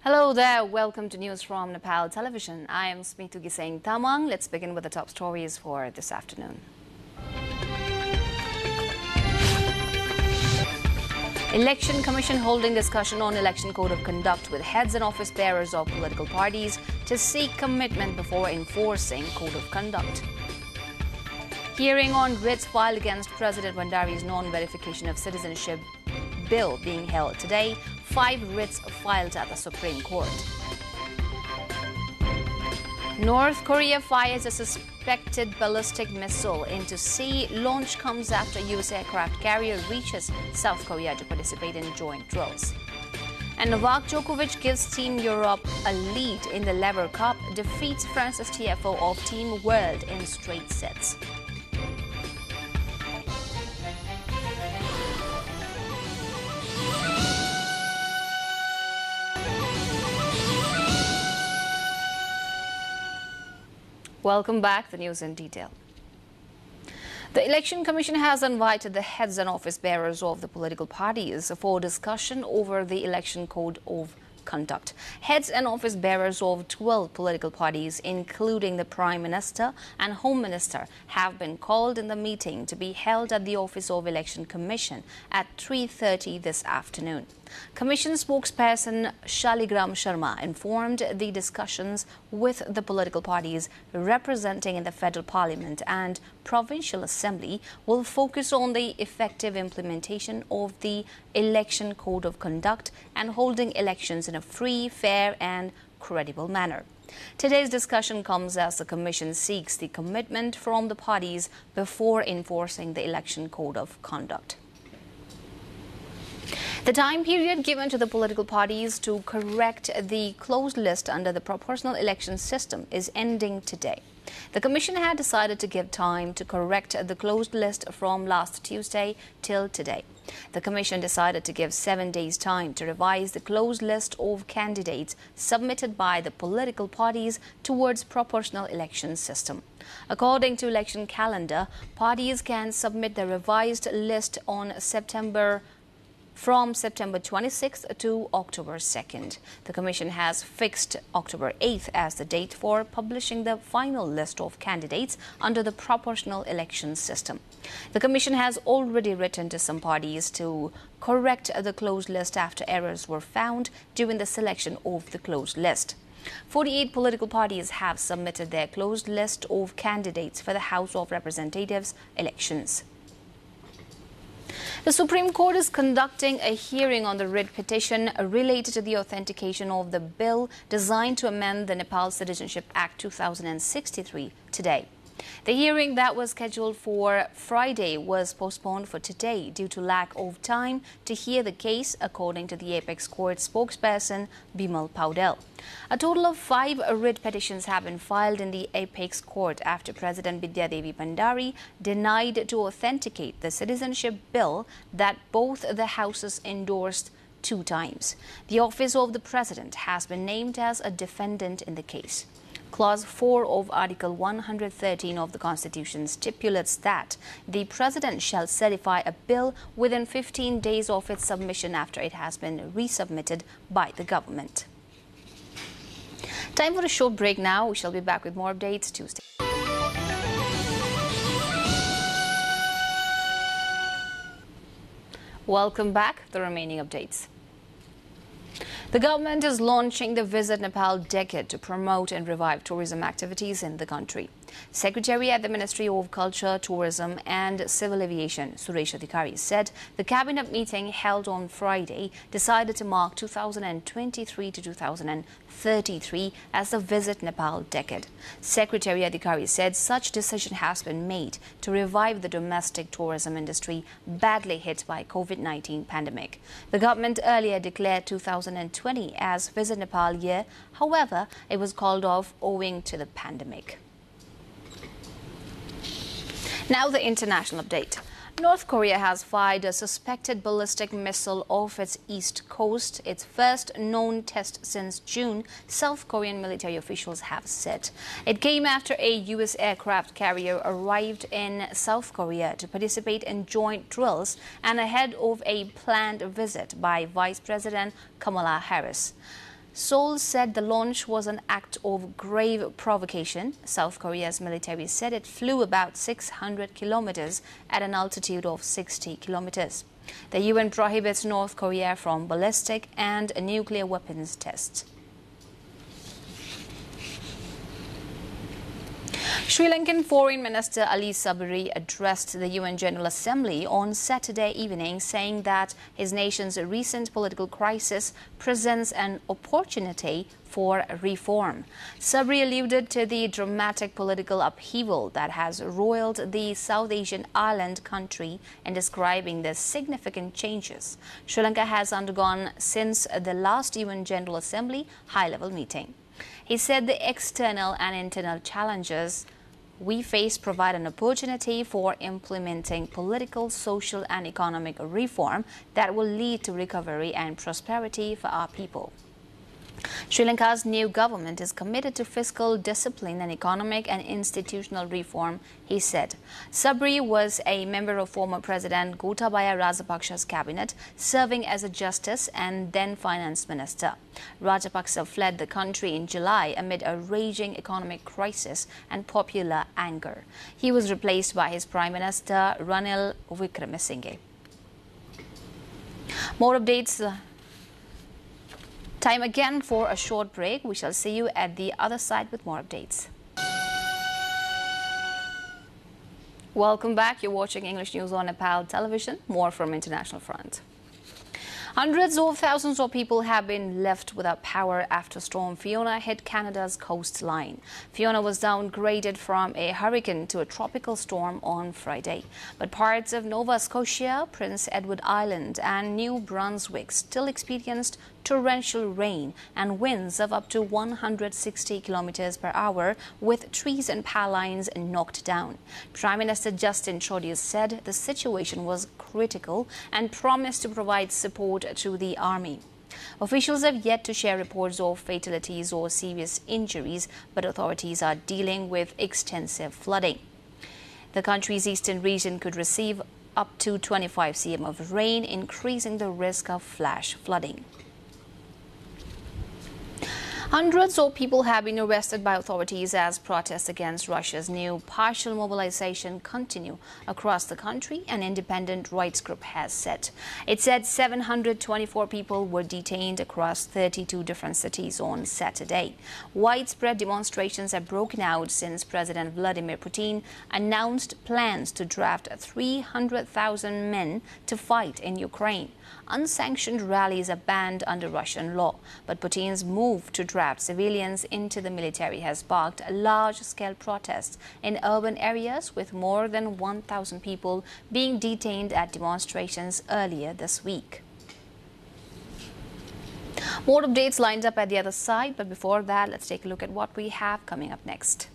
Hello there, welcome to news from Nepal television. I am Smitu Giseng Tamang. Let's begin with the top stories for this afternoon. Election Commission holding discussion on election code of conduct with heads and office bearers of political parties to seek commitment before enforcing code of conduct. Hearing on writs filed against President Bandari's non-verification of citizenship bill being held today. 5 writs filed at the Supreme Court. North Korea fires a suspected ballistic missile into sea. Launch comes after U.S. aircraft carrier reaches South Korea to participate in joint drills. And Novak Djokovic gives Team Europe a lead in the Laver Cup, defeats France's TFO of Team World in straight sets. Welcome back. The news in detail. The Election Commission has invited the heads and office bearers of the political parties for discussion over the election code of conduct. Heads and office bearers of 12 political parties, including the Prime Minister and Home Minister, have been called in the meeting to be held at the Office of Election Commission at 3:30 this afternoon. Commission spokesperson Shaligram Sharma informed the discussions with the political parties representing in the Federal Parliament and Provincial Assembly will focus on the effective implementation of the Election Code of Conduct and holding elections in a free, fair and credible manner. Today's discussion comes as the Commission seeks the commitment from the parties before enforcing the Election Code of Conduct. The time period given to the political parties to correct the closed list under the proportional election system is ending today. The Commission had decided to give time to correct the closed list from last Tuesday till today. The Commission decided to give 7 days' time to revise the closed list of candidates submitted by the political parties towards proportional election system. According to election calendar, parties can submit the revised list on from September 26th to October 2nd. The Commission has fixed October 8th as the date for publishing the final list of candidates under the proportional election system. The Commission has already written to some parties to correct the closed list after errors were found during the selection of the closed list. 48 political parties have submitted their closed list of candidates for the House of Representatives elections. The Supreme Court is conducting a hearing on the writ petition related to the authentication of the bill designed to amend the Nepal Citizenship Act 2063 today. The hearing that was scheduled for Friday was postponed for today due to lack of time to hear the case, according to the Apex Court spokesperson Bimal Paudel. A total of 5 writ petitions have been filed in the Apex Court after President Bidyadevi Bandari denied to authenticate the citizenship bill that both the houses endorsed 2 times. The office of the President has been named as a defendant in the case. Clause 4 of Article 113 of the Constitution stipulates that the President shall certify a bill within 15 days of its submission after it has been resubmitted by the government. Time for a short break now. We shall be back with more updates Tuesday. Welcome back. The remaining updates. The government is launching the Visit Nepal Decade to promote and revive tourism activities in the country. Secretary at the Ministry of Culture, Tourism and Civil Aviation, Suresh Adhikari, said the cabinet meeting held on Friday decided to mark 2023 to 2033 as the Visit Nepal Decade. Secretary Adhikari said such decision has been made to revive the domestic tourism industry badly hit by COVID-19 pandemic. The government earlier declared 2020 as Visit Nepal year. However, it was called off owing to the pandemic. Now the international update. North Korea has fired a suspected ballistic missile off its east coast, its first known test since June, South Korean military officials have said. It came after a U.S. aircraft carrier arrived in South Korea to participate in joint drills and ahead of a planned visit by Vice President Kamala Harris. Seoul said the launch was an act of grave provocation. South Korea's military said it flew about 600 kilometers at an altitude of 60 kilometers. The UN prohibits North Korea from ballistic and nuclear weapons tests. Sri Lankan Foreign Minister Ali Sabri addressed the UN General Assembly on Saturday evening, saying that his nation's recent political crisis presents an opportunity for reform. Sabri alluded to the dramatic political upheaval that has roiled the South Asian island country in describing the significant changes Sri Lanka has undergone since the last UN General Assembly high-level meeting. He said the external and internal challenges we face provide an opportunity for implementing political, social and economic reform that will lead to recovery and prosperity for our people. Sri Lanka's new government is committed to fiscal discipline and economic and institutional reform, he said. Sabri was a member of former President Gotabaya Rajapaksa's cabinet, serving as a justice and then finance minister. Rajapaksa fled the country in July amid a raging economic crisis and popular anger. He was replaced by his Prime Minister Ranil Wickremesinghe. More updates. Time again for a short break. We shall see you at the other side with more updates. Welcome back. You're watching English News on Nepal television. More from International Front. Hundreds of thousands of people have been left without power after Storm Fiona hit Canada's coastline. Fiona was downgraded from a hurricane to a tropical storm on Friday. But parts of Nova Scotia, Prince Edward Island and New Brunswick still experienced torrential rain and winds of up to 160 kilometers per hour, with trees and power lines knocked down. Prime Minister Justin Trudeau said the situation was critical and promised to provide support to the army. Officials have yet to share reports of fatalities or serious injuries, but authorities are dealing with extensive flooding. The country's eastern region could receive up to 25 cm of rain, increasing the risk of flash flooding. Hundreds of people have been arrested by authorities as protests against Russia's new partial mobilization continue across the country, an independent rights group has said. It said 724 people were detained across 32 different cities on Saturday. Widespread demonstrations have broken out since President Vladimir Putin announced plans to draft 300,000 men to fight in Ukraine. Unsanctioned rallies are banned under Russian law, but Putin's move to draft civilians into the military has sparked large-scale protests in urban areas, with more than 1,000 people being detained at demonstrations earlier this week. More updates lined up at the other side, but before that, let's take a look at what we have coming up next.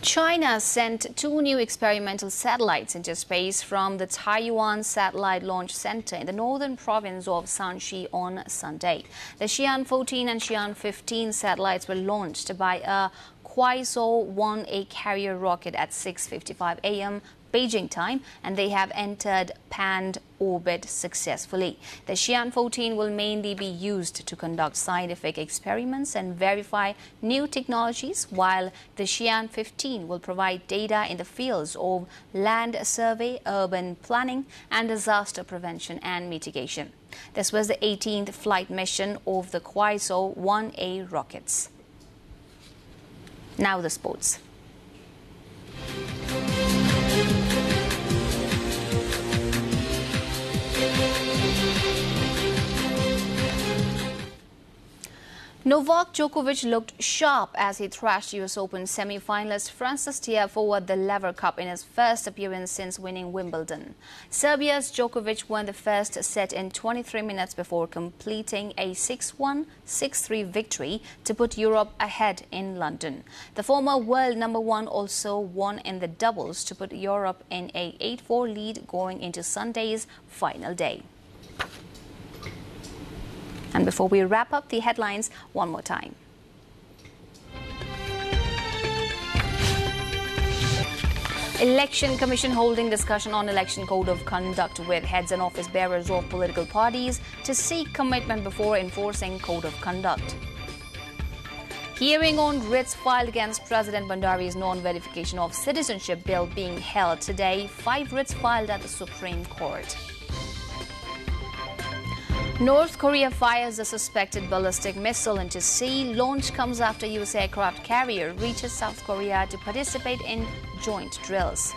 China sent 2 new experimental satellites into space from the Taiwan Satellite Launch Center in the northern province of Shanxi on Sunday. The Xi'an 14 and Xi'an 15 satellites were launched by a Kuaizhou-1A carrier rocket at 6:55 a.m. Beijing time, and they have entered panned orbit successfully. The Xi'an 14 will mainly be used to conduct scientific experiments and verify new technologies, while the Xi'an 15 will provide data in the fields of land survey, urban planning, and disaster prevention and mitigation. This was the 18th flight mission of the Kuaizhou-1A rockets. Now the sports. Novak Djokovic looked sharp as he thrashed US Open semi-finalist Francis Tiafoe at the Laver Cup in his first appearance since winning Wimbledon. Serbia's Djokovic won the first set in 23 minutes before completing a 6-1, 6-3 victory to put Europe ahead in London. The former world #1 also won in the doubles to put Europe in a 8-4 lead going into Sunday's final day. And before we wrap up the headlines one more time. Election Commission holding discussion on election code of conduct with heads and office bearers of political parties to seek commitment before enforcing code of conduct. Hearing on writs filed against President Bandari's non-verification of citizenship bill being held today. 5 writs filed at the Supreme Court. North Korea fires a suspected ballistic missile into sea. Launch comes after US aircraft carrier reaches South Korea to participate in joint drills.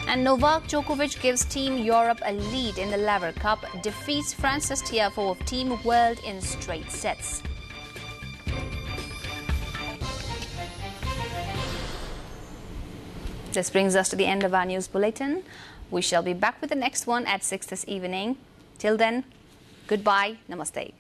And Novak Djokovic gives Team Europe a lead in the Laver Cup, defeats France's Tiafoe of Team World in straight sets. This brings us to the end of our news bulletin. We shall be back with the next one at 6 this evening. Till then, goodbye, namaste.